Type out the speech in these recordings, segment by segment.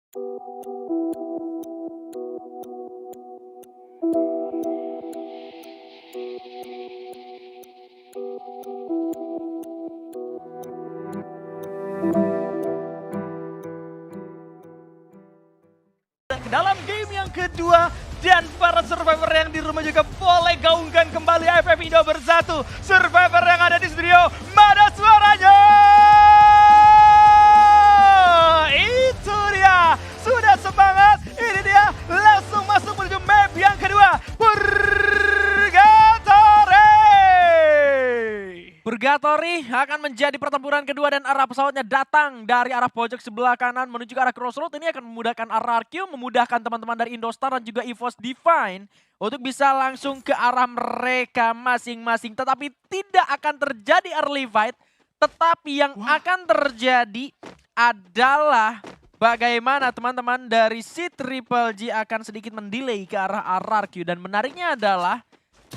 Ke dalam game yang kedua dan para survivor yang di rumah juga boleh gaungkan kembali AFF Indo bersatu. Survivor yang ada di studio, mana suaranya? Itu dia, sudah semangat. Ini dia, langsung masuk menuju map yang kedua, Purgatory akan menjadi pertempuran kedua dan arah pesawatnya datang dari arah pojok sebelah kanan menuju ke arah crossroad. Ini akan memudahkan RRQ, memudahkan teman-teman dari Indostar dan juga EVOS Divine untuk bisa langsung ke arah mereka masing-masing. Tetapi tidak akan terjadi early fight, tetapi yang akan terjadi adalah bagaimana teman-teman dari si Triple G akan sedikit mendelay ke arah RRQ. Dan menariknya adalah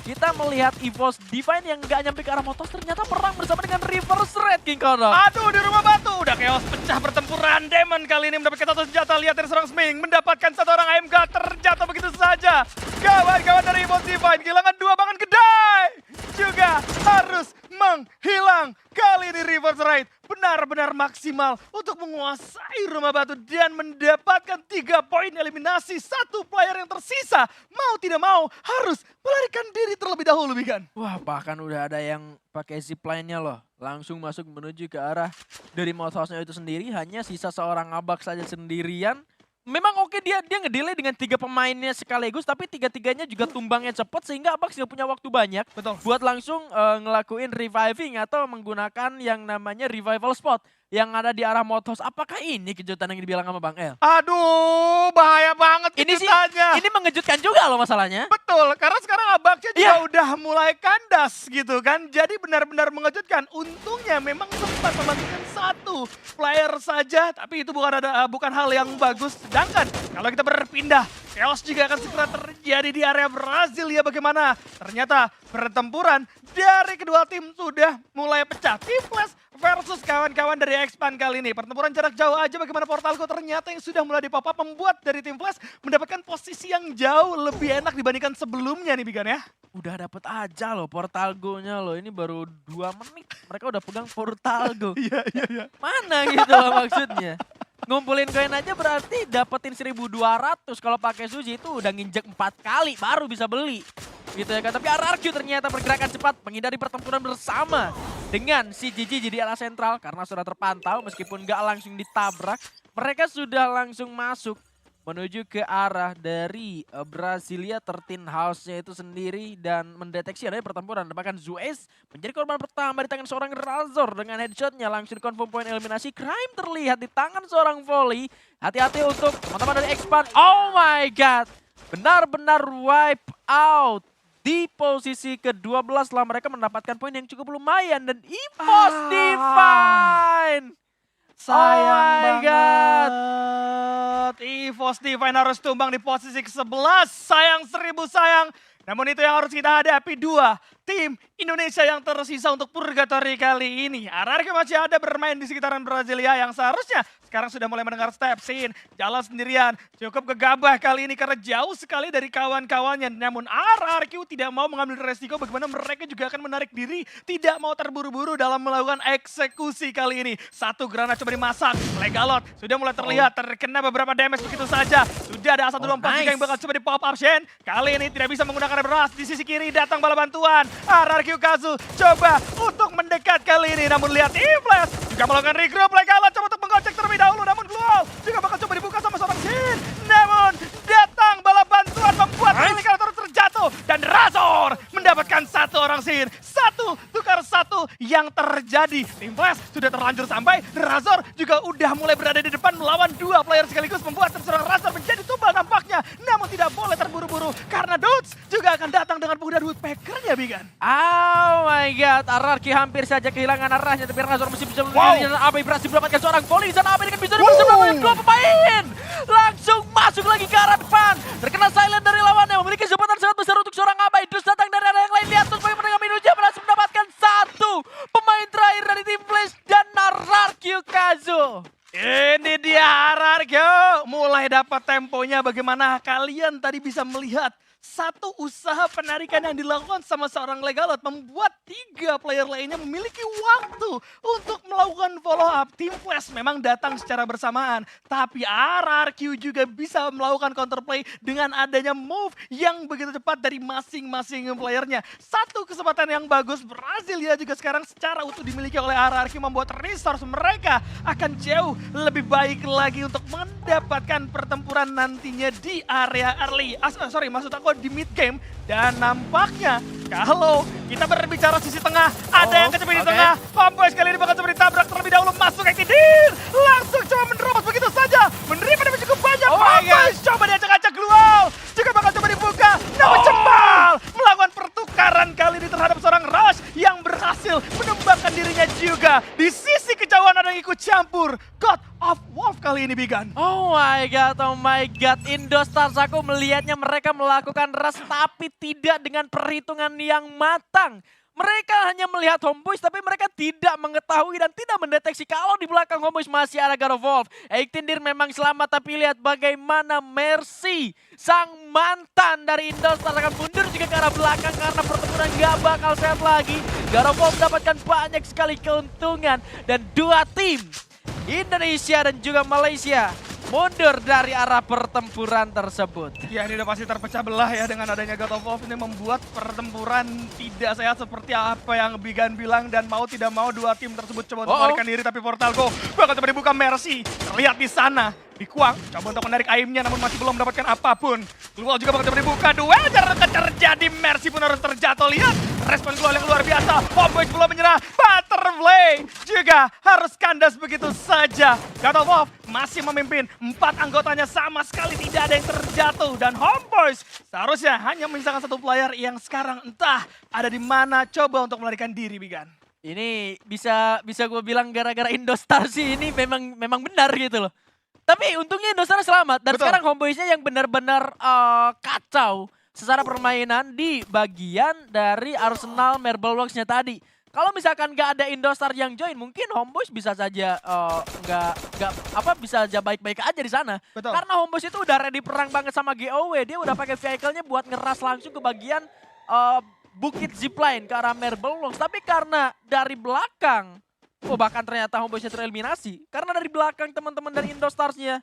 kita melihat EVOS Divine yang nggak nyampe ke arah motos ternyata perang bersama dengan Reverse Red, King Kono. Aduh, di rumah batu udah chaos pecah pertempuran. Demon kali ini mendapatkan satu senjata, lihat dari seorang Sming mendapatkan satu orang AMK terjatuh begitu saja. Kawan-kawan dari EVOS Divine kehilangan dua bahkan kedai juga harus menghilang. Kali ini Reverse Red benar-benar maksimal untuk menguasai rumah batu dan mendapatkan 3 poin eliminasi. Satu player yang tersisa mau tidak mau harus melarikan diri terlebih dahulu, Bigan. Wah, bahkan udah ada yang pakai zipline-nya loh. Langsung masuk menuju ke arah dari mouse-nya itu sendiri. Hanya sisa seorang Abak saja sendirian. Memang oke dia ngedelay dengan 3 pemainnya sekaligus, tapi 3-3-nya juga tumbangnya cepat sehingga Abak tidak punya waktu banyak. Betul. Buat langsung ngelakuin reviving atau menggunakan yang namanya revival spot yang ada di arah motos. Apakah ini kejutan yang dibilang sama Bang El? Aduh, bahaya banget Ini sih, kejutannya. ini mengejutkan juga loh masalahnya. Betul, karena sekarang Abaknya juga udah mulai kandas gitu kan. Jadi benar-benar mengejutkan. Untungnya memang sempat membantukan satu player saja, tapi itu bukan hal yang bagus. Sedangkan kalau kita berpindah, chaos juga akan segera terjadi di area Brasilia. Bagaimana? Ternyata pertempuran dari kedua tim sudah mulai pecah. Team Flash versus kawan-kawan dari Expand kali ini. Pertempuran jarak jauh aja bagaimana Portalgo ternyata yang sudah mulai di pop up membuat dari tim Flash mendapatkan posisi yang jauh lebih enak dibandingkan sebelumnya nih, Bigan ya. Udah dapet aja loh Portalgo-nya loh. Ini baru 2 menit mereka udah pegang Portalgo. Iya. Mana gitu loh maksudnya. Ngumpulin koin aja berarti dapetin 1.200. Kalau pakai Suzy itu udah nginjek 4 kali baru bisa beli. Gitu ya kan. Tapi RRQ ternyata pergerakan cepat menghindari pertempuran bersama dengan si GG jadi arah sentral karena sudah terpantau meskipun nggak langsung ditabrak. Mereka sudah langsung masuk menuju ke arah dari Brasilia 13 House-nya itu sendiri dan mendeteksi adanya pertempuran. Bahkan Zuez menjadi korban pertama di tangan seorang Razor dengan headshotnya langsung confirm poin eliminasi. Crime terlihat di tangan seorang Volley. Hati-hati untuk teman-teman dari Expand. Oh my god, benar-benar wipe out di posisi ke-12 setelah mereka mendapatkan poin yang cukup lumayan dan EVOS Divine. Sayang banget. EVOS Divine harus tumbang di posisi ke-11. Sayang 1000 sayang. Namun itu yang harus kita hadapi. 2 tim Indonesia yang tersisa untuk Purgatory kali ini. RRQ masih ada bermain di sekitaran Brasilia yang seharusnya sekarang sudah mulai mendengar step scene. Jalan sendirian, cukup gegabah kali ini karena jauh sekali dari kawan-kawannya. Namun RRQ tidak mau mengambil resiko bagaimana mereka juga akan menarik diri. Tidak mau terburu-buru dalam melakukan eksekusi kali ini. Satu granat coba dimasak. Legalot sudah mulai terlihat terkena beberapa damage begitu saja. Sudah ada A124 juga yang bakal coba di pop up Shen. Kali ini tidak bisa menggunakan beras. Di sisi kiri datang bala bantuan. RRQ Kazu coba untuk mendekat kali ini. Namun lihat E-Flash juga melakukan regroup. Legalot coba untuk menggocek terlebih dahulu. Namun Global juga bakal coba dibuka sama seorang Shin. Namun datang bala bantuan membuat Replicator terjatuh. Dan Razor mendapatkan satu orang Shin. 1 tukar 1 yang terjadi. Tim Flash sudah terlanjur sampai. Razor juga udah mulai berada di depan melawan 2 player sekaligus. Membuat seorang Razor menjadi tumbal nampaknya. Namun tidak boleh terburu-buru. Karena Dudes juga akan datang dengan pengguna Woodpecker-nya, Bigan. Oh my god, RRQ hampir saja kehilangan arahnya. Tapi Razor masih bisa melindungi dan Abe berhasil mendapatkan seorang volley. Di sana Abe dengan bisa mendapatkan 2 pemain. Langsung masuk lagi ke arah depan. Terkena silent dari lawannya. Memiliki kesempatan sangat besar untuk seorang Abe. Terus datang dari arah yang lain. Lihat terus bagaimana Minuja berhasil mendapatkan 1 pemain terakhir dari tim Flash dan RRQ Kazu. Ini dia RRQ mulai mulai dapat temponya. Bagaimana kalian tadi bisa melihat satu usaha penarikan yang dilakukan sama seorang Legalot membuat 3 player lainnya memiliki waktu untuk melakukan follow up. Tim Flash memang datang secara bersamaan, tapi RRQ juga bisa melakukan counterplay dengan adanya move yang begitu cepat dari masing-masing playernya. Satu kesempatan yang bagus, Brasilia juga sekarang secara utuh dimiliki oleh RRQ, membuat resource mereka akan jauh lebih baik lagi untuk mendapatkan pertempuran nantinya di area early. Maksud aku di mid game. Dan nampaknya kalau kita berbicara sisi tengah, ada yang kecepet di tengah. Homeboy sekali ini bakal coba ditabrak terlebih dahulu, masuk Ektidir. Langsung coba menerobos begitu saja. Menerima damage cukup banyak. Homeboy coba diacak-acak keluar. Juga bakal coba dibuka. Namun Jembal melakukan pertukaran kali ini terhadap seorang Rush yang berhasil menembakkan dirinya juga. Di sisi kejauhan ada yang ikut campur. God of Wolf kali ini, Bigan. Oh my god, Indostars aku melihatnya mereka melakukan rush tapi tidak dengan perhitungan yang matang. Mereka hanya melihat Homeboys tapi mereka tidak mengetahui dan tidak mendeteksi kalau di belakang Homeboys masih ada God of Wolf. Ektindir memang selamat tapi lihat bagaimana Mercy, sang mantan dari Indostars akan mundur juga ke arah belakang karena pertempuran gak bakal sehat lagi. God of Wolf mendapatkan banyak sekali keuntungan dan 2 tim Indonesia dan juga Malaysia mundur dari arah pertempuran tersebut. Ya, ini udah pasti terpecah belah ya dengan adanya God of Wolf. Ini membuat pertempuran tidak sehat seperti apa yang Bigan bilang. Dan mau tidak mau 2 tim tersebut coba untuk melarikan diri. Tapi Portal Go bakal coba dibuka. Mercy terlihat di sana. Di Kuang coba untuk menarik aimnya namun masih belum mendapatkan apapun. Keluar juga bakal coba dibuka. Duel jarak terjadi. Mercy pun harus terjatuh. Lihat respon keluar yang luar biasa. Homeboys belum menyerah. Butterfly juga harus kandas begitu saja. God of Wolf masih memimpin. 4 anggotanya sama sekali tidak ada yang terjatuh. Dan Homeboys seharusnya hanya menyisakan 1 player yang sekarang entah ada di mana coba untuk melarikan diri, Bigan. Ini bisa gue bilang gara-gara Indostars sih ini memang benar gitu loh. Tapi untungnya Indostars selamat dan Betul. sekarang Homeboysnya yang benar-benar kacau secara permainan di bagian dari Arsenal Marble Works-nya tadi. Kalau misalkan nggak ada Indostar yang join, mungkin Homeboys bisa saja bisa aja baik-baik aja di sana. Betul. Karena Homeboys itu udah ready perang banget sama GOW, dia udah pakai vehicle-nya buat ngeras langsung ke bagian bukit zipline ke arah Marble Works. Tapi karena dari belakang, bahkan ternyata Homeboys-nya tereliminasi. Karena dari belakang teman-teman dari Indostars-nya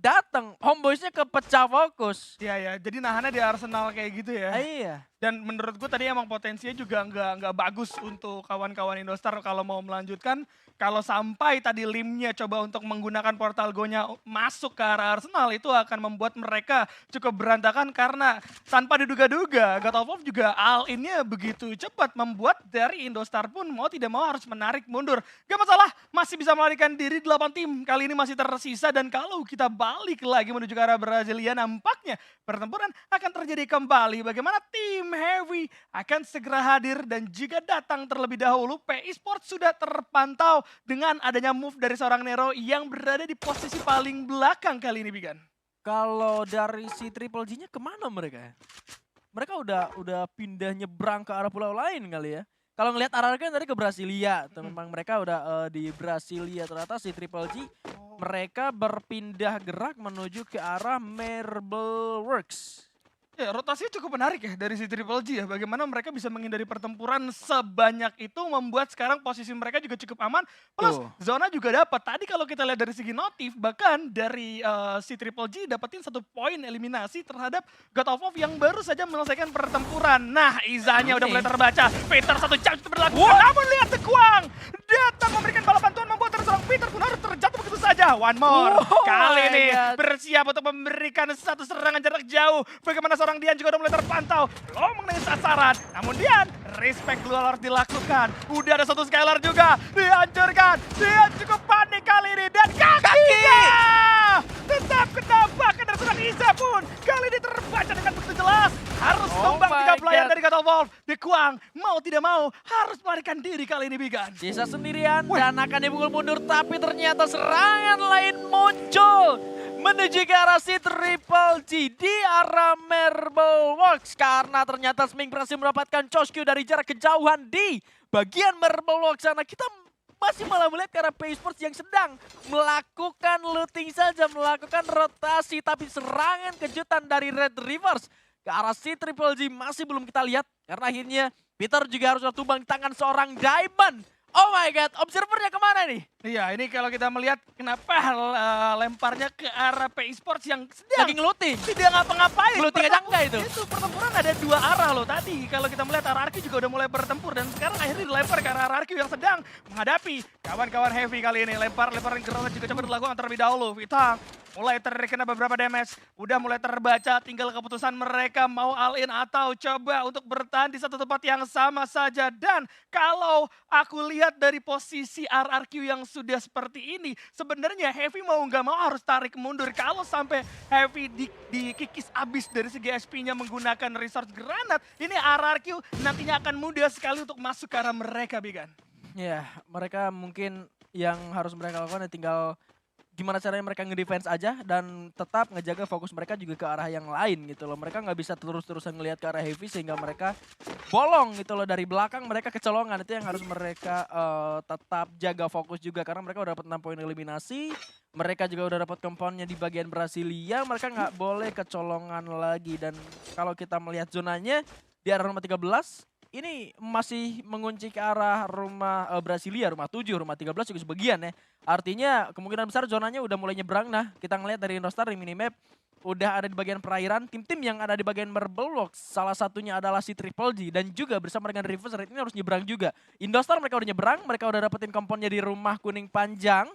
datang, Homeboys-nya kepecah fokus. Iya ya, jadi nahannya di Arsenal kayak gitu ya. Iya. Dan menurut gue tadi emang potensinya juga nggak bagus untuk kawan-kawan Indostar kalau mau melanjutkan. Kalau sampai tadi Limnya coba untuk menggunakan Portal Go-nya masuk ke arah Arsenal, itu akan membuat mereka cukup berantakan karena tanpa diduga-duga God of Wolf juga all-in-nya begitu cepat membuat dari Indostar pun mau tidak mau harus menarik mundur. Gak masalah, masih bisa melarikan diri 8 tim. Kali ini masih tersisa dan kalau kita balik lagi menuju ke arah Brasilia, nampaknya pertempuran akan terjadi kembali. Bagaimana tim Heavy akan segera hadir dan juga datang terlebih dahulu. PI Sports sudah terpantau dengan adanya move dari seorang Nero yang berada di posisi paling belakang kali ini, Bigan. Kalau dari si Triple G-nya kemana mereka ya? Mereka udah pindah nyebrang ke arah pulau lain kali ya. Kalau ngelihat arah kan tadi ke Brasilia, memang mereka udah di Brasilia. Ternyata si Triple G mereka berpindah gerak menuju ke arah Marble Works. Ya, rotasinya cukup menarik ya dari si Triple G ya. Bagaimana mereka bisa menghindari pertempuran sebanyak itu membuat sekarang posisi mereka juga cukup aman. Plus zona juga dapat. Tadi kalau kita lihat dari segi notif, bahkan dari si Triple G dapetin 1 poin eliminasi terhadap God of Wolf yang baru saja menyelesaikan pertempuran. Nah, Izanya udah mulai terbaca. Peter 1 jam itu berlaku. Namun lihat The Kwang datang memberikan bala bantuan membuat seorang Peter pun harus terjatuh begitu saja. One more. Kali ini bersiap untuk memberikan 1 serangan jarak jauh. Bagaimana seorang Dian juga udah mulai terpantau. Belum mengenai sasaran. Namun Dian, respect dulu harus dilakukan. Udah ada 1 Skylar juga. Dihancurkan. Dian cukup panik kali ini. Dan kakinya tetap kena bahkan dari seorang Iza pun. Kali ini terbaca dengan begitu jelas. Harus tumbang 3 player dari God of Wolf. The Kwang mau tidak mau harus melarikan diri kali ini, Bigan. Sisa sendirian dan akan dipukul mundur. Tapi ternyata serangan lain muncul menuju ke arah si Triple G di arah Marble Works. Karena ternyata Smink berhasil mendapatkan Choskyu dari jarak kejauhan di bagian Marble Works sana. Kita masih malah melihat ke arah PE Sports yang sedang melakukan looting saja, melakukan rotasi. Tapi serangan kejutan dari Red Rivers ke arah si Triple G masih belum kita lihat. Karena akhirnya Peter juga harus tumbang di tangan seorang Diamond. Oh my god, observernya kemana nih? Iya, ini kalau kita melihat kenapa lemparnya ke arah PE Sports yang sedang Lagi ngeluting. tidak ngapa-ngapain. Ngeluting aja enggak itu? Itu pertempuran ada dua arah loh tadi. Kalau kita melihat RRQ juga udah mulai bertempur dan sekarang akhirnya dilempar ke arah RRQ yang sedang menghadapi kawan-kawan Heavy kali ini. Lemparan granat juga coba dilakukan terlebih dahulu. Vitang mulai terkena beberapa damage, udah mulai terbaca, tinggal keputusan mereka mau all in atau coba untuk bertahan di satu tempat yang sama saja. Dan kalau aku lihat dari posisi RRQ yang sudah seperti ini, sebenarnya Heavy mau nggak mau harus tarik mundur. Kalau sampai Heavy dikikis abis dari segi SP-nya menggunakan resource granat, ini RRQ nantinya akan mudah sekali untuk masuk ke arah mereka, Bigan. Ya, mereka mungkin yang harus mereka lakukan tinggal gimana caranya mereka ngedefense aja dan tetap ngejaga fokus mereka juga ke arah yang lain gitu loh. Mereka nggak bisa terus-terusan ngelihat ke arah Heavy sehingga mereka bolong gitu loh dari belakang, mereka kecolongan. Itu yang harus mereka tetap jaga fokus juga karena mereka udah dapat 6 poin eliminasi. Mereka juga udah dapat komponnya di bagian Brasilia, mereka nggak boleh kecolongan lagi. Dan kalau kita melihat zonanya di arah rumah 13, ini masih mengunci ke arah rumah Brasilia, rumah 7, rumah 13 juga sebagian ya. Artinya kemungkinan besar zonanya udah mulai nyebrang. Nah, kita ngelihat dari Indostar di minimap udah ada di bagian perairan. Tim-tim yang ada di bagian Marble Blocks, salah satunya adalah si Triple G dan juga bersama dengan Rivers Red ini harus nyebrang juga. Indostar mereka udah nyebrang, mereka udah dapetin komponnya di rumah kuning panjang.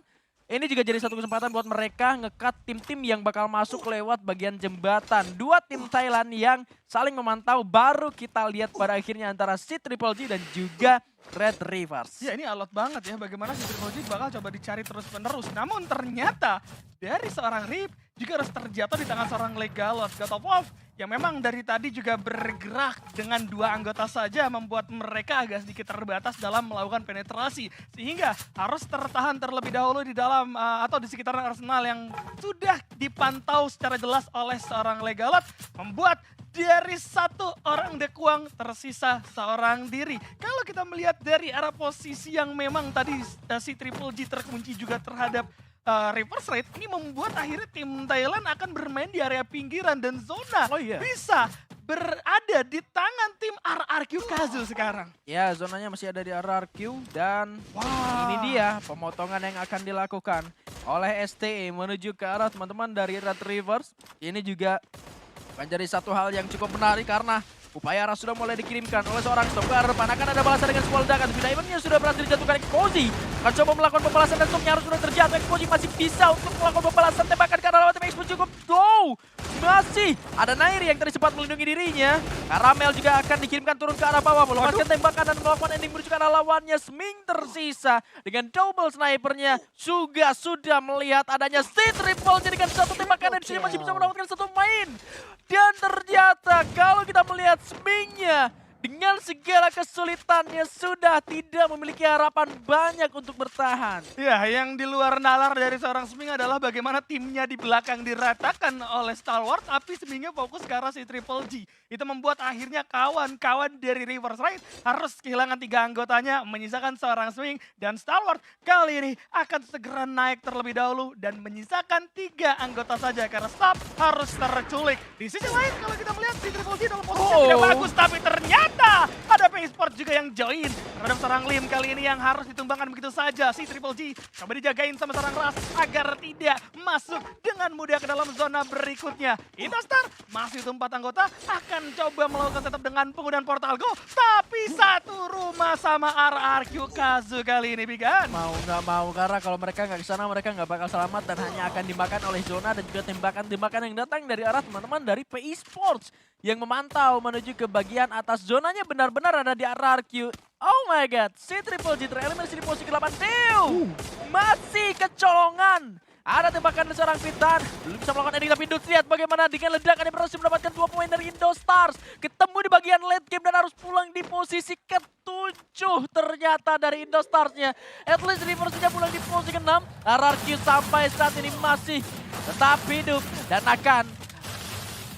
Ini juga jadi satu kesempatan buat mereka nge-cut tim-tim yang bakal masuk lewat bagian jembatan. Dua tim Thailand yang saling memantau baru kita lihat pada akhirnya antara si Triple G dan juga Red Rivers. Ya ini alot banget ya bagaimana si Triple G bakal coba dicari terus-menerus. Namun ternyata dari seorang Rip juga harus terjatuh di tangan seorang Legalot. God of Wolf yang memang dari tadi juga bergerak dengan dua anggota saja membuat mereka agak sedikit terbatas dalam melakukan penetrasi. Sehingga harus tertahan terlebih dahulu di dalam atau di sekitaran Arsenal yang sudah dipantau secara jelas oleh seorang Legalot. Membuat dari satu orang Dekuang tersisa seorang diri. Kalau kita melihat dari arah posisi yang memang tadi si Triple G terkunci juga terhadap reverse rate, ini membuat akhirnya tim Thailand akan bermain di area pinggiran dan zona bisa berada di tangan tim RRQ Kazu sekarang. Ya, zonanya masih ada di RRQ dan ini dia pemotongan yang akan dilakukan oleh STE menuju ke arah teman-teman dari Red Rivers. Ini juga akan jadi satu hal yang cukup menarik karena upaya arah sudah mulai dikirimkan oleh seorang Togar. Akan ada balasan dengan sebuah ledakan. Diamondnya sudah berhasil dijatuhkan Exposi. Akan coba melakukan pembalasan dan Tomnya harus sudah terjatuh. Exposi masih bisa untuk melakukan pembalasan tembakan karena lawan tim Exposi cukup low. Masih ada Nairi yang tadi sempat melindungi dirinya. Karamel juga akan dikirimkan turun ke arah bawah. Melepaskan tembakan dan melakukan ending menuju ke arah lawannya. Sming tersisa dengan double snipernya. Juga sudah melihat adanya si Triple G dengan satu tembakan dan di sini masih bisa mendapatkan satu main. Dan ternyata kalau kita melihat Smingnya dengan segala kesulitannya sudah tidak memiliki harapan banyak untuk bertahan. Ya, yang di luar nalar dari seorang Sming adalah bagaimana timnya di belakang diratakan oleh Stalwart, tapi Smingnya fokus ke arah si Triple G. Itu membuat akhirnya kawan-kawan dari Reverse Raid harus kehilangan 3 anggotanya, menyisakan seorang Sming dan Stalwart kali ini akan segera naik terlebih dahulu dan menyisakan 3 anggota saja karena Stab harus terculik. Di sisi lain kalau kita melihat si Triple G dalam posisi yang tidak bagus, tapi ternyata ada PE Sports juga yang join terhadap seorang Lim kali ini yang harus ditumbangkan begitu saja. Si Triple G coba dijagain sama seorang Ras agar tidak masuk dengan mudah ke dalam zona berikutnya. Indostar masih itu 4 anggota akan coba melakukan setup dengan penggunaan Portal Go, tapi satu rumah sama RRQ Kazu kali ini, Bigan. Mau nggak mau karena kalau mereka nggak ke sana mereka nggak bakal selamat dan hanya akan dimakan oleh zona dan juga tembakan-tembakan yang datang dari arah teman-teman dari PE Sports yang memantau menuju ke bagian atas. Zonanya benar-benar ada di RRQ. Oh my god, si Triple G tereliminasi di posisi ke-8. Masih kecolongan. Ada tembakan dari seorang Fitan. Belum bisa melakukan ending tapi Dudes lihat bagaimana dengan ledakan yang berhasil mendapatkan 2 poin dari Indostars. Ketemu di bagian late game dan harus pulang di posisi ke-7 ternyata dari Indostarsnya. At least Rivers sudah pulang di posisi ke-6. RRQ sampai saat ini masih tetap hidup dan akan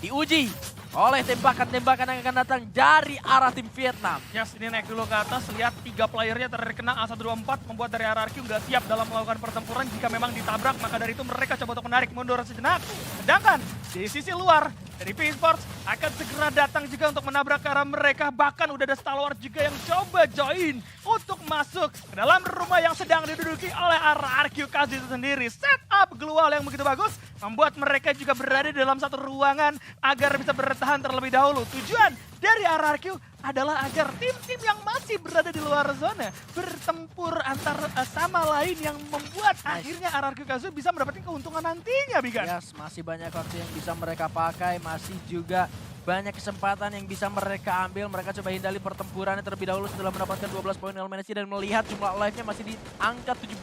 diuji oleh tembakan-tembakan yang akan datang dari arah tim Vietnam. Yes, ini naik dulu ke atas, lihat 3 playernya terkena A124, membuat dari RRQ nggak siap dalam melakukan pertempuran. Jika memang ditabrak, maka dari itu mereka coba untuk menarik mundur sejenak. Sedangkan di sisi luar, dari P-Sports akan segera datang juga untuk menabrak ke arah mereka. Bahkan udah ada Stalwart juga yang coba join untuk masuk ke dalam rumah yang sedang diduduki oleh RRQ Kazu itu sendiri. Setup Glual yang begitu bagus, membuat mereka juga berada di dalam satu ruangan agar bisa bertahan terlebih dahulu. Tujuan dari RRQ adalah agar tim-tim yang masih berada di luar zona bertempur antar sama lain yang membuat akhirnya RRQ Kazu bisa mendapatkan keuntungan nantinya, Bigan. Yes, masih banyak waktu yang bisa mereka pakai, masih juga banyak kesempatan yang bisa mereka ambil. Mereka coba hindari pertempurannya terlebih dahulu setelah mendapatkan 12 poin eliminasi dan melihat jumlah live-nya masih di angka 17.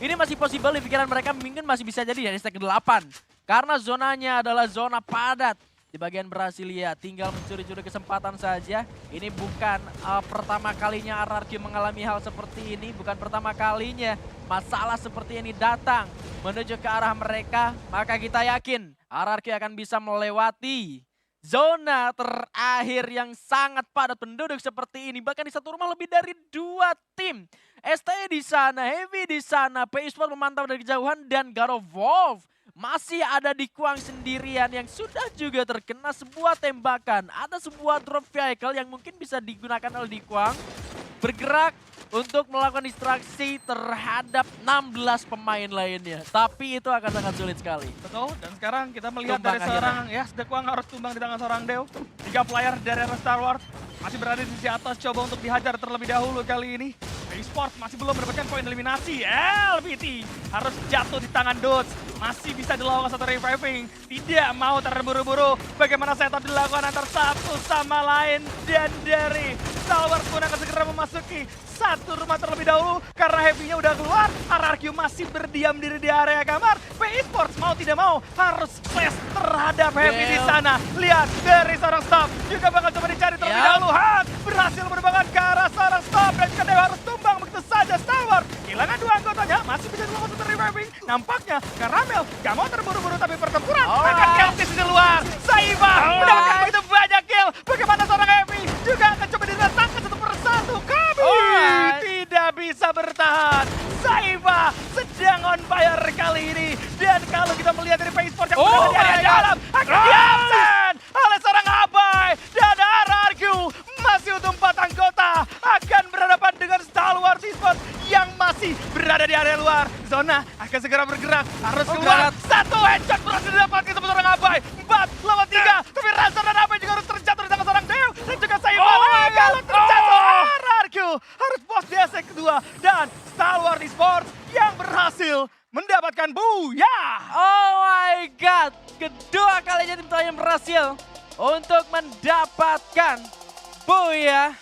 Ini masih possible di pikiran mereka, mungkin masih bisa jadi dari stack 8. Karena zonanya adalah zona padat. Di bagian Brasilia, tinggal mencuri-curi kesempatan saja. Ini bukan pertama kalinya RRQ mengalami hal seperti ini. Bukan pertama kalinya masalah seperti ini datang menuju ke arah mereka. Maka kita yakin RRQ akan bisa melewati zona terakhir yang sangat padat penduduk seperti ini. Bahkan di satu rumah lebih dari 2 tim. STE di sana, Heavy di sana, P-Sport memantau dari kejauhan, dan God of Wolf masih ada di Kuang sendirian yang sudah juga terkena sebuah tembakan. Ada sebuah drop vehicle yang mungkin bisa digunakan oleh di Kuang bergerak untuk melakukan distraksi terhadap 16 pemain lainnya. Tapi itu akan sangat sulit sekali. Betul, dan sekarang kita melihat Tumbang dari seorang, ya Sdekuang harus tumbang di tangan seorang Deo. 3 player dari Stalwart masih berada di sisi atas, coba untuk dihajar terlebih dahulu kali ini. P-Sport masih belum mendapatkan poin eliminasi. LPT harus jatuh di tangan Dodge. Masih bisa dilakukan satu reviving. Tidak mau terburu-buru. Bagaimana setup dilakukan antar satu sama lain. Dan dari Stalwart pun akan segera memasuki satu rumah terlebih dahulu. Karena Heavy-nya udah keluar. RRQ masih berdiam diri di area kamar. P-Sports mau tidak mau harus flash terhadap Heavy di sana. Lihat dari seorang stop. Juga bakal coba dicari terlebih dahulu. Han berhasil menerbangkan ke arah seorang stop. Dan juga Dewa harus tumbang begitu saja. Stalwart kehilangan 2 anggotanya. Masih bisa dilakukan satu reviving. Nampaknya Karamel gak mau terburu-buru, tapi pertempuran akan kill di sisi luar. Saiba mendapatkan begitu banyak kill. Bagaimana seorang Heavy juga akan coba didatangkan satu persatu. Kami tidak bisa bertahan. Saiba sedang on fire kali ini. Dan kalau kita melihat dari P-Sport yang berada di area dalam akan diabsen oleh seorang Abai. Dan RRQ masih untuk 4 anggota akan berhadapan dengan Stalwart Esports yang masih berada di area luar. Zona akan segera bergerak, harus keluar. Satu headshot berhasil didapatkan sama seorang Abai. 4 lawan 3, tapi Razor dan Abai juga harus terjatuh di tangan seorang Deo. Dan juga Saiba. Kalau terjatuh, RRQ harus boss di SC kedua. Dan Stalwart Esports yang berhasil mendapatkan booyah. Oh my god, kedua kalinya tim yang berhasil untuk mendapatkan booyah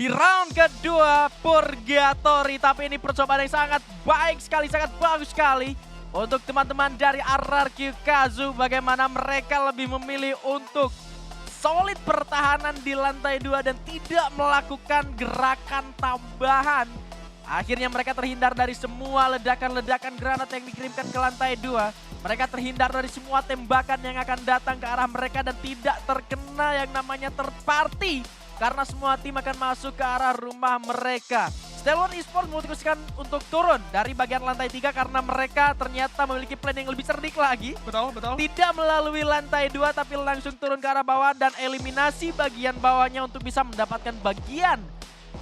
di round kedua Purgatory. Tapi ini percobaan yang sangat baik sekali, sangat bagus sekali untuk teman-teman dari RRQ Kazu. Bagaimana mereka lebih memilih untuk solid pertahanan di lantai 2 dan tidak melakukan gerakan tambahan. Akhirnya mereka terhindar dari semua ledakan-ledakan granat yang dikirimkan ke lantai 2. Mereka terhindar dari semua tembakan yang akan datang ke arah mereka dan tidak terkena yang namanya third party. Karena semua tim akan masuk ke arah rumah mereka. Stalwart Esports memutuskan untuk turun dari bagian lantai 3 karena mereka ternyata memiliki plan yang lebih cerdik lagi. Betul, betul. Tidak melalui lantai 2 tapi langsung turun ke arah bawah dan eliminasi bagian bawahnya untuk bisa mendapatkan bagian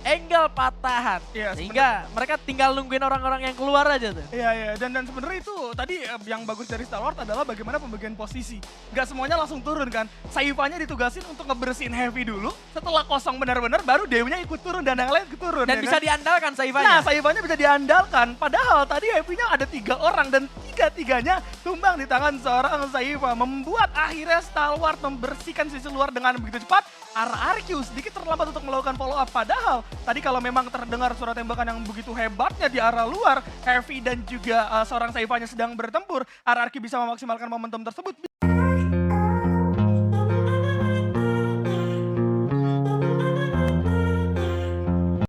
angle patahan. Iya, sehingga mereka tinggal nungguin orang-orang yang keluar aja tuh. Iya, iya. Dan sebenarnya itu tadi yang bagus dari Stalwart adalah bagaimana pembagian posisi. Gak semuanya langsung turun kan. Saifanya ditugasin untuk ngebersihin Heavy dulu. Setelah kosong benar-benar baru Dewinya ikut turun dan yang lain ikut turun. Dan ya bisa kan? diandalkan Saifanya. Nah, Saifanya bisa diandalkan. Padahal tadi Heavy-nya ada 3 orang dan tiga-tiganya tumbang di tangan seorang Saifa. Membuat akhirnya Stalwart membersihkan sisi luar dengan begitu cepat. RRQ sedikit terlambat untuk melakukan follow up. Padahal tadi kalau memang terdengar suara tembakan yang begitu hebatnya di arah luar, Heavy dan juga seorang Saifanya sedang bertempur, RRQ bisa memaksimalkan momentum tersebut.